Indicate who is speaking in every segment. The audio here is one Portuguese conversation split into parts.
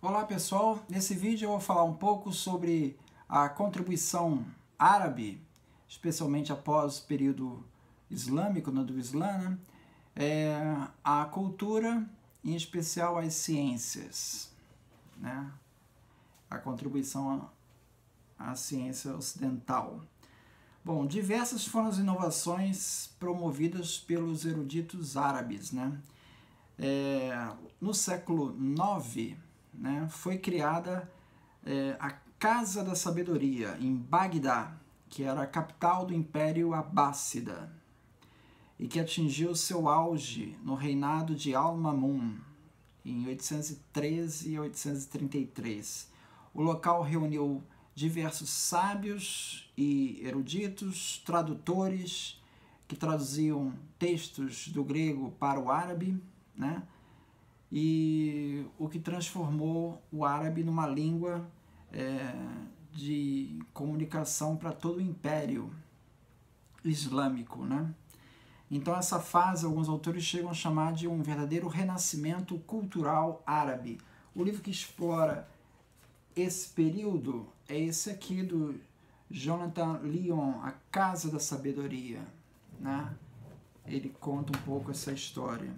Speaker 1: Olá pessoal, nesse vídeo eu vou falar um pouco sobre a contribuição árabe, especialmente após o período islâmico, do Islã, né? A cultura, em especial as ciências, né? A contribuição à ciência ocidental. Bom, diversas foram as inovações promovidas pelos eruditos árabes, né? No século IX, né, foi criada a Casa da Sabedoria, em Bagdá, que era a capital do Império Abássida, e que atingiu seu auge no reinado de Al-Mamun, em 813 e 833. O local reuniu diversos sábios e eruditos, tradutores, que traduziam textos do grego para o árabe, né? E o que transformou o árabe numa língua de comunicação para todo o Império Islâmico, né? Então essa fase, alguns autores chegam a chamar de um verdadeiro renascimento cultural árabe. O livro que explora esse período é esse aqui do Jonathan Leon, A Casa da Sabedoria, né? Ele conta um pouco essa história.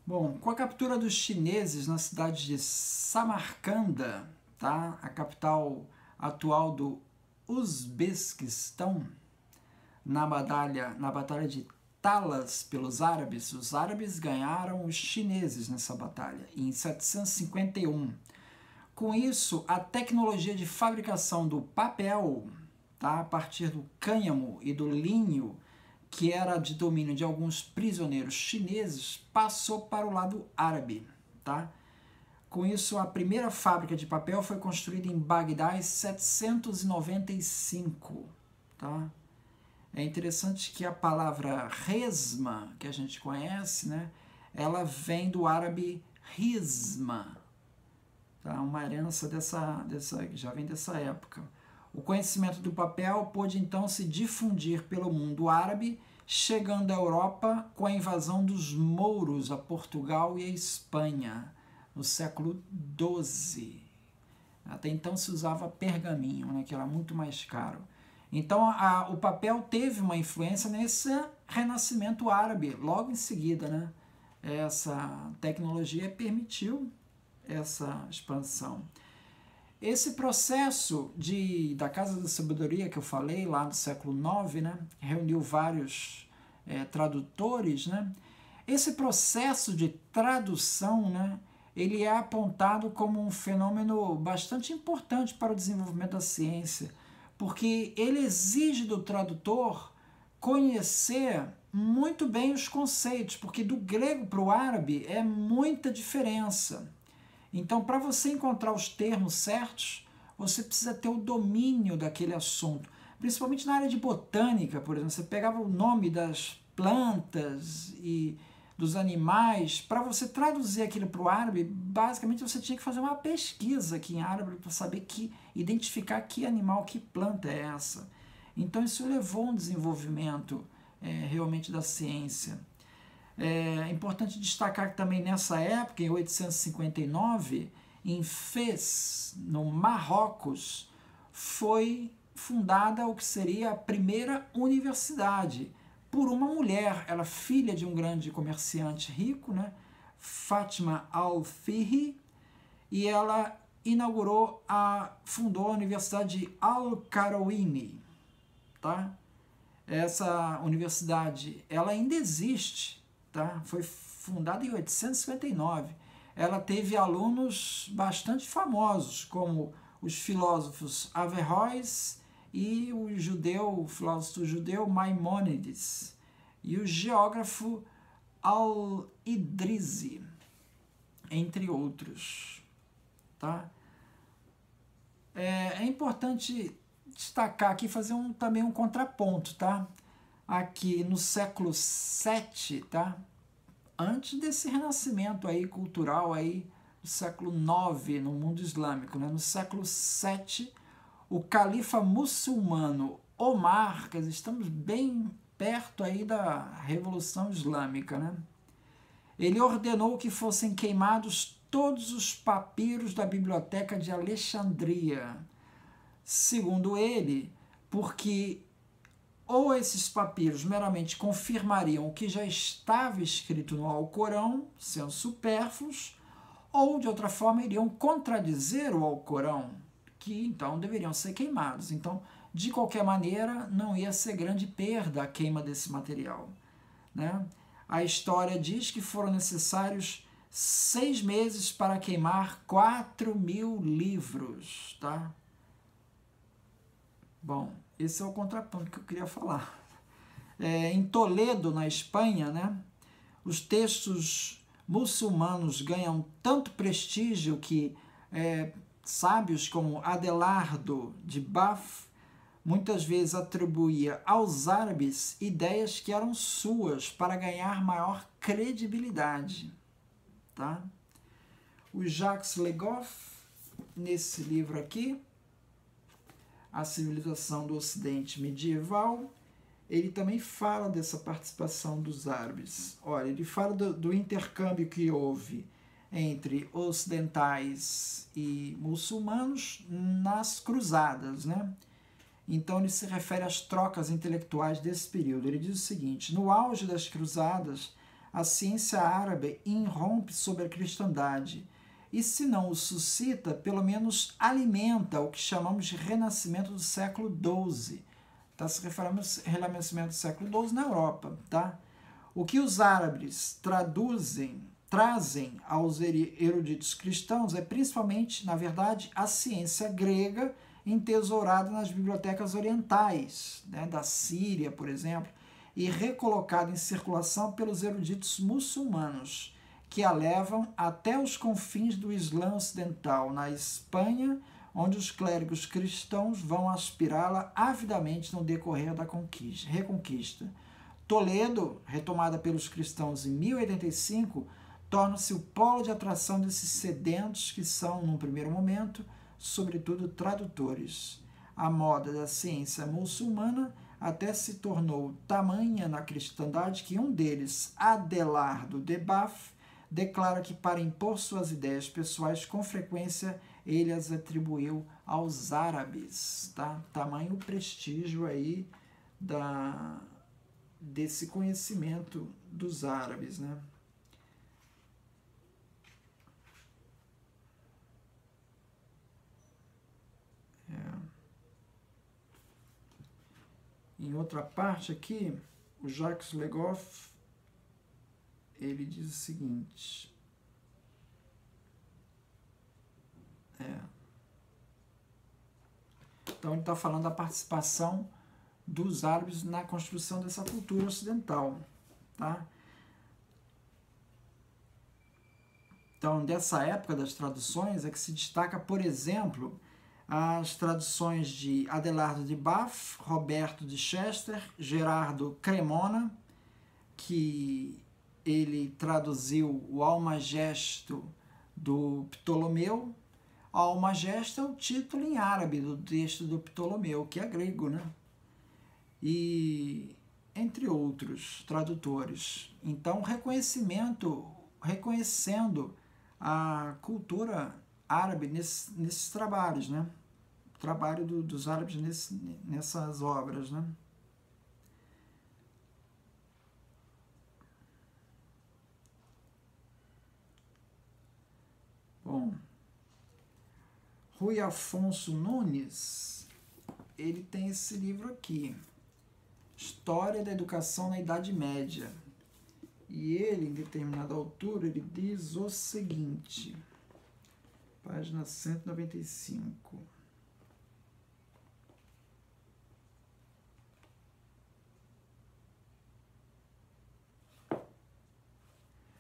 Speaker 1: Bom, com a captura dos chineses na cidade de Samarcanda, tá? A capital atual do Uzbequistão, na batalha de Talas pelos árabes, os árabes ganharam os chineses nessa batalha, em 751. Com isso, a tecnologia de fabricação do papel, tá? A partir do cânhamo e do linho, que era de domínio de alguns prisioneiros chineses, passou para o lado árabe, tá? Com isso, a primeira fábrica de papel foi construída em Bagdá em 795, tá? É interessante que a palavra resma, que a gente conhece, né, ela vem do árabe risma, tá? Uma herança já vem dessa época. O conhecimento do papel pôde então se difundir pelo mundo árabe, chegando à Europa com a invasão dos mouros a Portugal e a Espanha, no século XII. Até então se usava pergaminho, né, que era muito mais caro. Então o papel teve uma influência nesse renascimento árabe, logo em seguida, né? Essa tecnologia permitiu essa expansão. Esse processo da Casa da Sabedoria que eu falei, lá no século IX, né, reuniu vários tradutores, né? Esse processo de tradução, né, ele é apontado como um fenômeno bastante importante para o desenvolvimento da ciência, porque ele exige do tradutor conhecer muito bem os conceitos, porque do grego para o árabe é muita diferença. Então, para você encontrar os termos certos, você precisa ter o domínio daquele assunto. Principalmente na área de botânica, por exemplo, você pegava o nome das plantas e dos animais, para você traduzir aquilo para o árabe, basicamente você tinha que fazer uma pesquisa aqui em árabe para saber identificar que animal, que planta é essa. Então, isso levou a um desenvolvimento realmente da ciência. É importante destacar que também nessa época, em 859, em Fez, no Marrocos, foi fundada o que seria a primeira universidade por uma mulher. Ela filha de um grande comerciante rico, né? Fátima Al-Fihri, e ela fundou a Universidade de Al-Qarawini, tá? Essa universidade, ela ainda existe, tá? Foi fundada em 859. Ela teve alunos bastante famosos, como os filósofos Averroes e o filósofo judeu Maimônides, e o geógrafo Al-Idrizi, entre outros, tá? É importante destacar aqui, fazer também um contraponto, tá? Aqui no século VII, tá? Antes desse renascimento aí cultural aí do século IX no mundo islâmico, né? No século VII, o califa muçulmano Omar, quer dizer, estamos bem perto aí da Revolução Islâmica, né? Ele ordenou que fossem queimados todos os papiros da Biblioteca de Alexandria. Segundo ele, porque ou esses papiros meramente confirmariam o que já estava escrito no Alcorão, sendo supérfluos, ou, de outra forma, iriam contradizer o Alcorão, que, então, deveriam ser queimados. Então, de qualquer maneira, não ia ser grande perda a queima desse material, né? A história diz que foram necessários 6 meses para queimar 4.000 livros, tá? Bom, esse é o contraponto que eu queria falar. Em Toledo, na Espanha, né, os textos muçulmanos ganham tanto prestígio que sábios como Adelardo de Baf muitas vezes atribuía aos árabes ideias que eram suas para ganhar maior credibilidade. Tá? O Jacques Le Goff, nesse livro aqui, A Civilização do Ocidente Medieval, ele também fala dessa participação dos árabes. Olha, ele fala do intercâmbio que houve entre ocidentais e muçulmanos nas cruzadas, né? Então ele se refere às trocas intelectuais desse período. Ele diz o seguinte: no auge das cruzadas, a ciência árabe irrompe sobre a cristandade e, se não o suscita, pelo menos alimenta o que chamamos de renascimento do século XII. Está se referindo ao renascimento do século XII na Europa. Tá? O que os árabes trazem aos eruditos cristãos é principalmente, na verdade, a ciência grega entesourada nas bibliotecas orientais, né, da Síria, por exemplo, e recolocada em circulação pelos eruditos muçulmanos, que a levam até os confins do Islã ocidental, na Espanha, onde os clérigos cristãos vão aspirá-la avidamente no decorrer da reconquista. Toledo, retomada pelos cristãos em 1085, torna-se o polo de atração desses sedentos que são, num primeiro momento, sobretudo tradutores. A moda da ciência muçulmana até se tornou tamanha na cristandade que um deles, Adelardo de Baf, declara que para impor suas ideias pessoais, com frequência ele as atribuiu aos árabes. Tá? Tamanho prestígio aí desse conhecimento dos árabes, né? Em outra parte aqui, o Jacques Le Goff, ele diz o seguinte. Então ele está falando da participação dos árabes na construção dessa cultura ocidental. Tá? Então, dessa época das traduções é que se destaca, por exemplo, as traduções de Adelardo de Baf, Roberto de Chester, Gerardo Cremona, que ele traduziu o Almagesto do Ptolomeu. Almagesto é o título em árabe do texto do Ptolomeu, que é grego, né? E entre outros tradutores. Então, reconhecendo a cultura árabe nesses trabalhos, né? O trabalho dos árabes nessas obras, né? Bom, Rui Afonso Nunes, ele tem esse livro aqui, História da Educação na Idade Média. E ele, em determinada altura, ele diz o seguinte, página 195.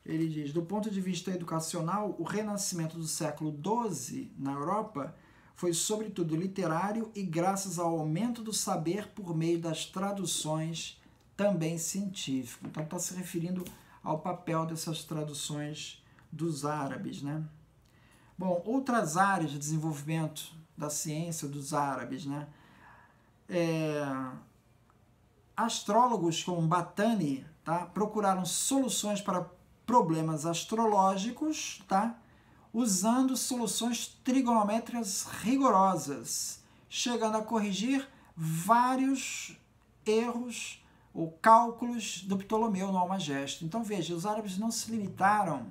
Speaker 1: Ele diz, do ponto de vista educacional, o renascimento do século XII na Europa foi sobretudo literário e graças ao aumento do saber por meio das traduções, também científico. Então está se referindo ao papel dessas traduções dos árabes, né? Bom, outras áreas de desenvolvimento da ciência dos árabes, né? Astrólogos como Batani, tá? Procuraram soluções para problemas astrológicos, tá? usando soluções trigonométricas rigorosas, chegando a corrigir vários erros ou cálculos do Ptolomeu no Almagesto. Então veja, os árabes não se limitaram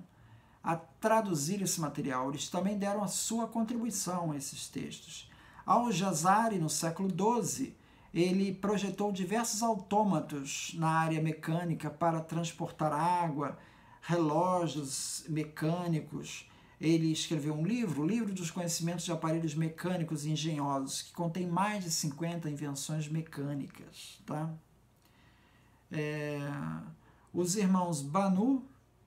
Speaker 1: a traduzir esse material, eles também deram a sua contribuição a esses textos. Al-Jazari, no século XII, ele projetou diversos autômatos na área mecânica para transportar água, relógios mecânicos. Ele escreveu um livro, o Livro dos Conhecimentos de Aparelhos Mecânicos e Engenhosos, que contém mais de 50 invenções mecânicas. Tá? Os irmãos Banu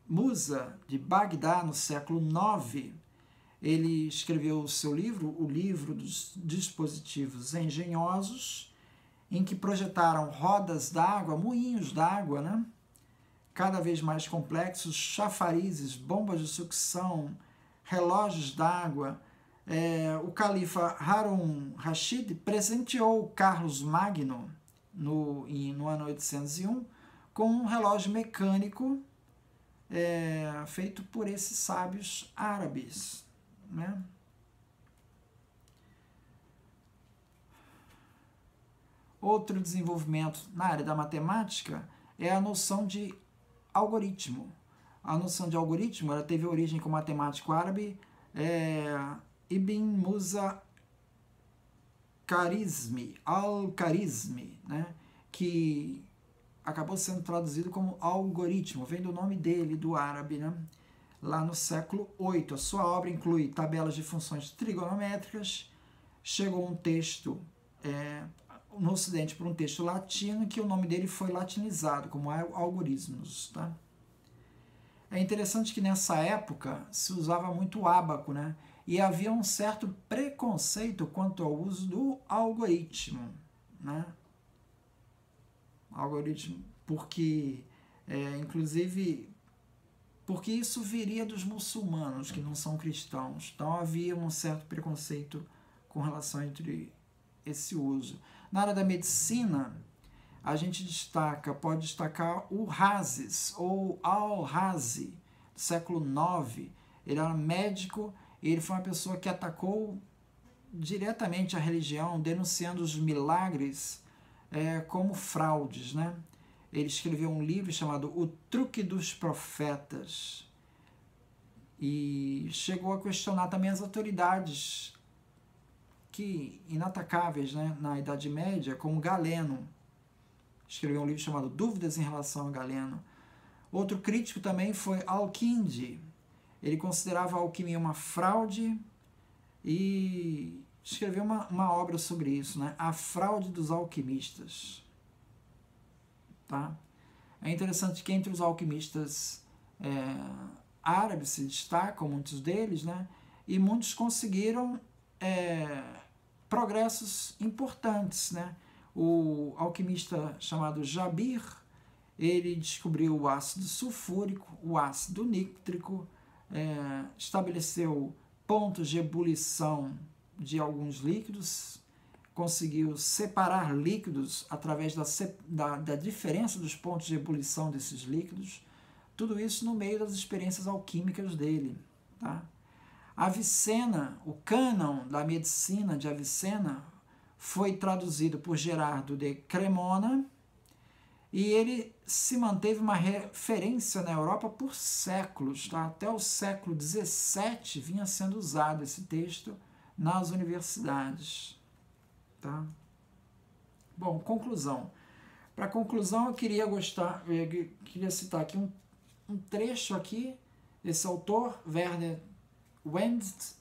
Speaker 1: Musa, de Bagdá, no século IX, ele escreveu o seu livro, o Livro dos Dispositivos Engenhosos, em que projetaram rodas d'água, moinhos d'água, né? Cada vez mais complexos, chafarizes, bombas de sucção, relógios d'água. O califa Harun Rashid presenteou Carlos Magno, no ano 801, com um relógio mecânico feito por esses sábios árabes. Né? Outro desenvolvimento na área da matemática é a noção de algoritmo. A noção de algoritmo ela teve origem com o matemático árabe Ibn Musa al-Khwarizmi, né? Que acabou sendo traduzido como algoritmo, vem do nome dele, do árabe, né? Lá no século VIII. A sua obra inclui tabelas de funções trigonométricas. Chegou um texto no Ocidente por um texto latino, que o nome dele foi latinizado como algoritmos. Tá? É interessante que nessa época se usava muito o ábaco, né? E havia um certo preconceito quanto ao uso do algoritmo. Né? Algoritmo, porque, inclusive, porque isso viria dos muçulmanos, que não são cristãos. Então havia um certo preconceito com relação entre esse uso. Na área da medicina, a gente pode destacar o Razes, ou Al-Razi, do século IX. Ele era médico e ele foi uma pessoa que atacou diretamente a religião, denunciando os milagres como fraudes, né? Ele escreveu um livro chamado O Truque dos Profetas e chegou a questionar também as autoridades inatacáveis, né, na Idade Média, como Galeno. Escreveu um livro chamado Dúvidas em Relação a Galeno. Outro crítico também foi Al-Kindi. Ele considerava a alquimia uma fraude e escreveu uma obra sobre isso, né? A Fraude dos Alquimistas. Tá? É interessante que entre os alquimistas árabes se destacam muitos deles, né? E muitos conseguiram progressos importantes, né? O alquimista chamado Jabir, ele descobriu o ácido sulfúrico, o ácido nítrico, estabeleceu pontos de ebulição de alguns líquidos, conseguiu separar líquidos através da diferença dos pontos de ebulição desses líquidos, tudo isso no meio das experiências alquímicas dele. Tá? Avicena, o cânon da medicina de Avicena, foi traduzido por Gerardo de Cremona e ele se manteve uma referência na Europa por séculos. Tá? Até o século XVII vinha sendo usado esse texto nas universidades. Tá? Bom, conclusão. Para conclusão, eu queria citar aqui um trecho aqui, esse autor, Werner Wendt,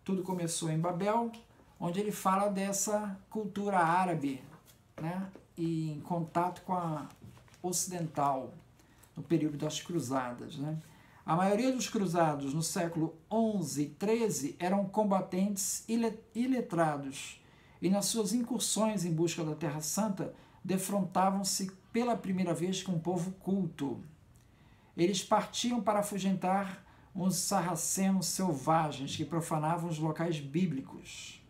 Speaker 1: Tudo Começou em Babel, onde ele fala dessa cultura árabe, né, e em contato com a ocidental, no período das cruzadas. Né? A maioria dos cruzados no século XI e XIII eram combatentes iletrados e nas suas incursões em busca da Terra Santa defrontavam-se pela primeira vez com um povo culto. Eles partiam para afugentar uns sarracenos selvagens que profanavam os locais bíblicos.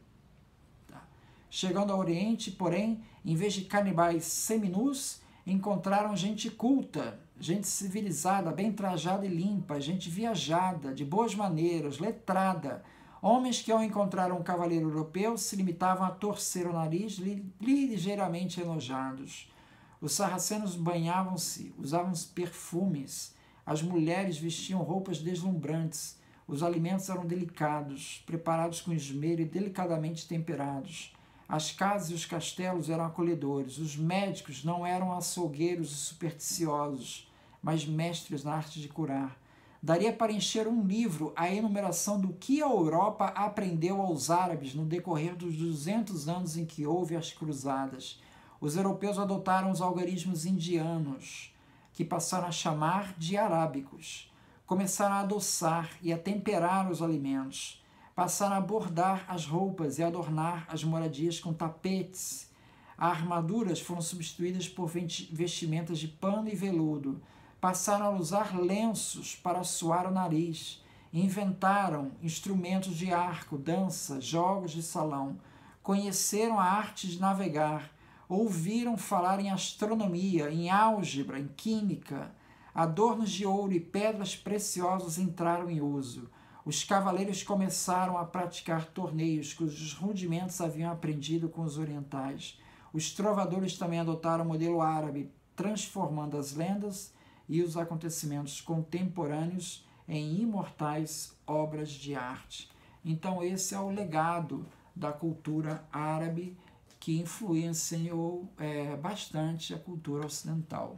Speaker 1: Chegando ao Oriente, porém, em vez de canibais seminus, encontraram gente culta, gente civilizada, bem trajada e limpa, gente viajada, de boas maneiras, letrada, homens que, ao encontrar um cavaleiro europeu, se limitavam a torcer o nariz, ligeiramente enojados. Os sarracenos banhavam-se, usavam perfumes, as mulheres vestiam roupas deslumbrantes, os alimentos eram delicados, preparados com esmero e delicadamente temperados. As casas e os castelos eram acolhedores. Os médicos não eram açougueiros e supersticiosos, mas mestres na arte de curar. Daria para encher um livro a enumeração do que a Europa aprendeu aos árabes no decorrer dos 200 anos em que houve as cruzadas. Os europeus adotaram os algarismos indianos, que passaram a chamar de arábicos. Começaram a adoçar e a temperar os alimentos. Passaram a bordar as roupas e adornar as moradias com tapetes. As armaduras foram substituídas por vestimentas de pano e veludo. Passaram a usar lenços para suar o nariz. Inventaram instrumentos de arco, dança, jogos de salão. Conheceram a arte de navegar. Ouviram falar em astronomia, em álgebra, em química. Adornos de ouro e pedras preciosas entraram em uso. Os cavaleiros começaram a praticar torneios cujos rudimentos haviam aprendido com os orientais. Os trovadores também adotaram o modelo árabe, transformando as lendas e os acontecimentos contemporâneos em imortais obras de arte. Então esse é o legado da cultura árabe que influenciou bastante a cultura ocidental.